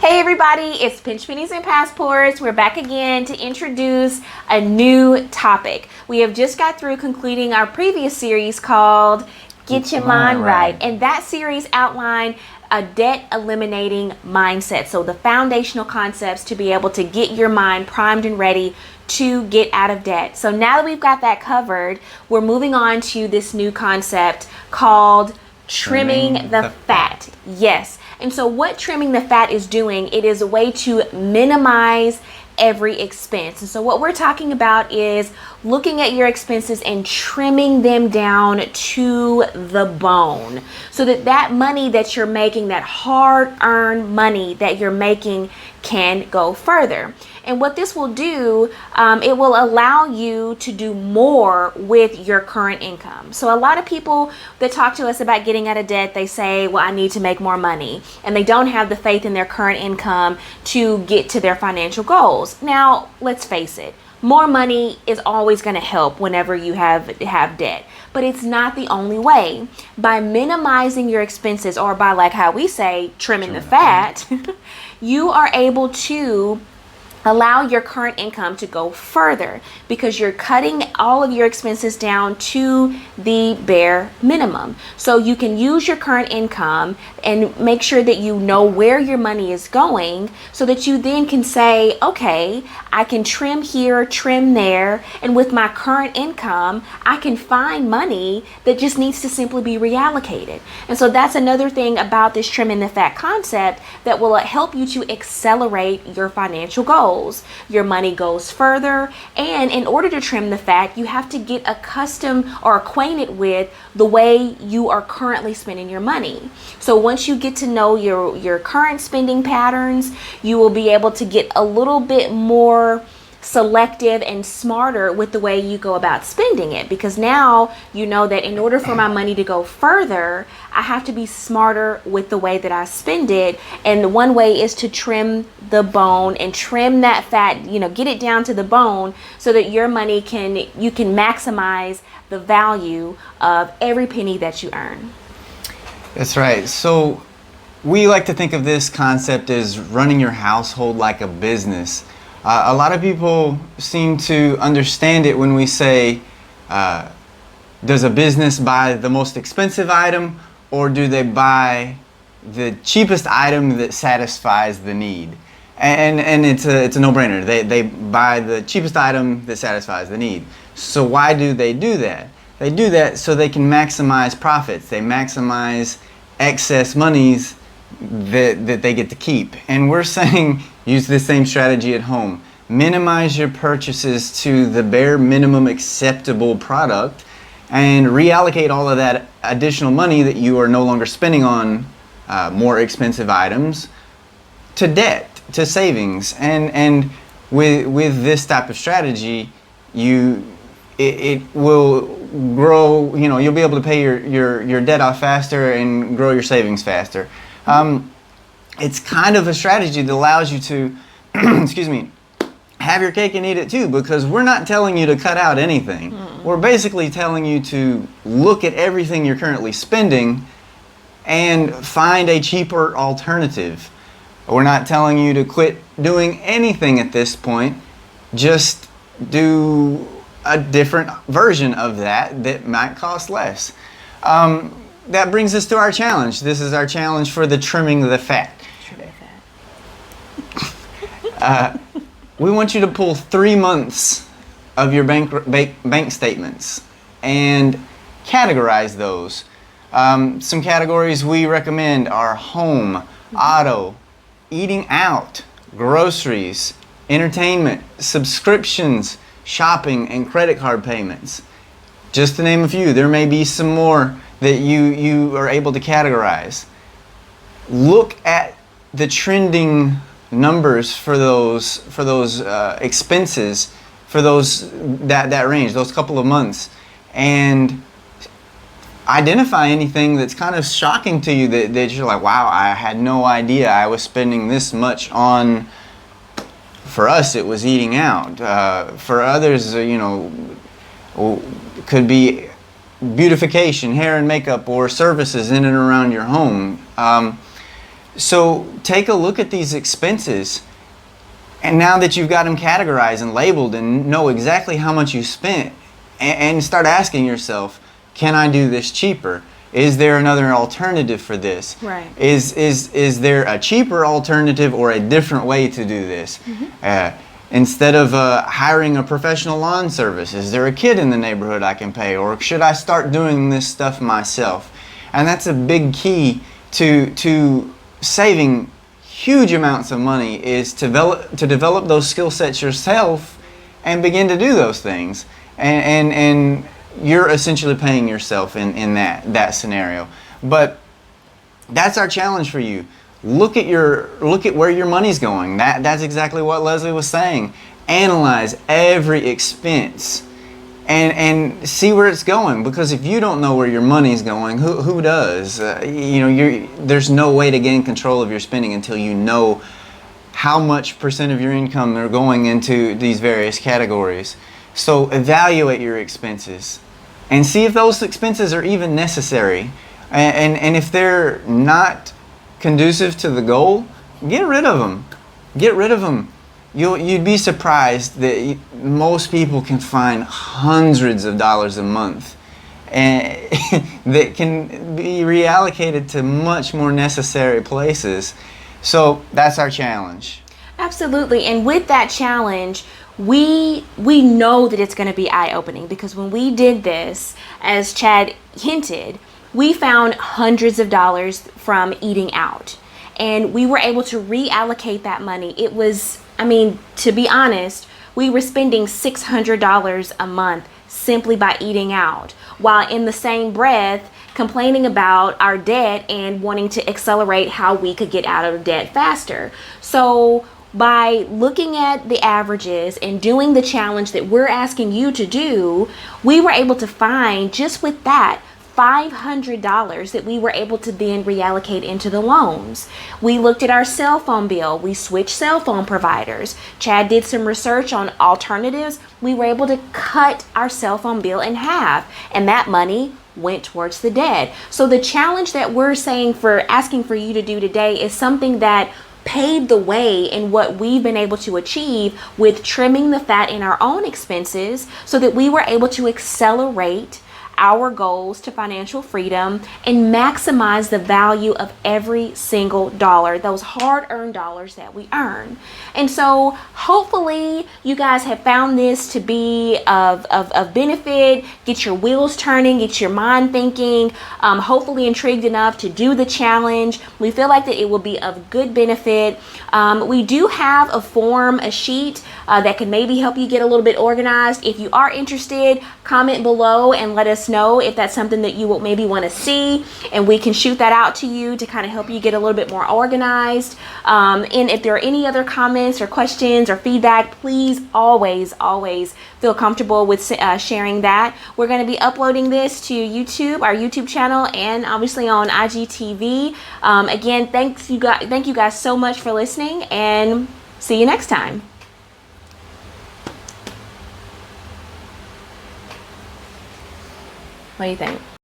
Hey everybody, it's Pinch Pennies and Passports. We're back again to introduce a new topic. We have just got through concluding our previous series called Get Your Mind Right. And that series outlined a debt eliminating mindset. So the foundational concepts to be able to get your mind primed and ready to get out of debt. So now that we've got that covered, we're moving on to this new concept called trimming the fat. Yes. And so what trimming the fat is doing, it is a way to minimize every expense. And so what we're talking about is looking at your expenses and trimming them down to the bone so that that money that you're making, that hard-earned money that you're making, can go further. And what this will do, it will allow you to do more with your current income. So a lot of people that talk to us about getting out of debt, they say, well, I need to make more money. And they don't have the faith in their current income to get to their financial goals. Now, let's face it, more money is always going to help whenever you have debt. But it's not the only way. By minimizing your expenses, or by, like how we say, trimming the fat, you are able to allow your current income to go further because you're cutting all of your expenses down to the bare minimum. So you can use your current income and make sure that you know where your money is going so that you then can say, okay, I can trim here, trim there, and with my current income, I can find money that just needs to simply be reallocated. And so that's another thing about this trimming the fat concept that will help you to accelerate your financial goals. Your money goes further, and in order to trim the fat, you have to get accustomed or acquainted with the way you are currently spending your money. So once you get to know your current spending patterns, you will be able to get a little bit more selective and smarter with the way you go about spending it, because now you know that in order for my money to go further, I have to be smarter with the way that I spend it. And one way is to trim the bone and trim that fat, get it down to the bone so that your money you can maximize the value of every penny that you earn. That's right. So we like to think of this concept as running your household like a business. A lot of people seem to understand it when we say, does a business buy the most expensive item, or do they buy the cheapest item that satisfies the need? And it's a no-brainer. They buy the cheapest item that satisfies the need. So why do they do that? They do that so they can maximize profits. They maximize excess monies that they get to keep. And we're saying use the same strategy at home. Minimize your purchases to the bare minimum acceptable product and reallocate all of that additional money that you are no longer spending on more expensive items to debt, to savings. And with this type of strategy, it will grow, you'll be able to pay your debt off faster and grow your savings faster. It's kind of a strategy that allows you to, excuse me, have your cake and eat it too, because we're not telling you to cut out anything. We're basically telling you to look at everything you're currently spending and find a cheaper alternative. We're not telling you to quit doing anything at this point. Just do a different version of that might cost less. That brings us to our challenge. This is our challenge for the trimming the fat. We want you to pull 3 months of your bank statements and categorize those. Some categories we recommend are home, auto, eating out, groceries, entertainment, subscriptions, shopping, and credit card payments. Just to name a few. There may be some more that you are able to categorize. Look at the trending numbers for those expenses for that range, those couple of months, and identify anything that's kind of shocking to you that you're like, wow, I had no idea I was spending this much on. For us, it was eating out. For others, could be beautification, hair and makeup, or services in and around your home. So take a look at these expenses, and now that you've got them categorized and labeled and know exactly how much you spent, and start asking yourself, can I do this cheaper? Is there another alternative for this? Right. Is there a cheaper alternative or a different way to do this? Instead of hiring a professional lawn service, is there a kid in the neighborhood I can pay, or should I start doing this stuff myself? And that's a big key to saving huge amounts of money, is to develop those skill sets yourself and begin to do those things. And you're essentially paying yourself in that scenario. But that's our challenge for you. Look at where your money's going. That's exactly what Leslie was saying. Analyze every expense and see where it's going. Because if you don't know where your money's going, who does? There's no way to gain control of your spending until you know how much percent of your income are going into these various categories. So evaluate your expenses and see if those expenses are even necessary. And if they're not conducive to the goal, get rid of them. Get rid of them. You'd be surprised that most people can find hundreds of dollars a month and that can be reallocated to much more necessary places. So that's our challenge. Absolutely. And with that challenge, we know that it's going to be eye-opening, because when we did this, as Chad hinted, we found hundreds of dollars from eating out, and we were able to reallocate that money. It was, to be honest, we were spending $600 a month simply by eating out, while in the same breath complaining about our debt and wanting to accelerate how we could get out of debt faster. So by looking at the averages and doing the challenge that we're asking you to do, we were able to find, just with that, $500 that we were able to then reallocate into the loans. We looked at our cell phone bill. We switched cell phone providers. Chad did some research on alternatives. We were able to cut our cell phone bill in half, and that money went towards the debt. So the challenge that we're asking for you to do today is something that paved the way in what we've been able to achieve with trimming the fat in our own expenses, so that we were able to accelerate our goals to financial freedom and maximize the value of every single dollar, those hard-earned dollars that we earn. And so hopefully you guys have found this to be of benefit, get your wheels turning, get your mind thinking, hopefully intrigued enough to do the challenge. We feel like that it will be of good benefit. We do have a sheet that can maybe help you get a little bit organized. If you are interested, comment below and let us know if that's something that you will maybe want to see, and we can shoot that out to you to kind of help you get a little bit more organized. And if there are any other comments or questions or feedback, please always feel comfortable with sharing that. We're going to be uploading this to YouTube, our YouTube channel, and obviously on IGTV. Again, thank you guys so much for listening, and see you next time. What do you think?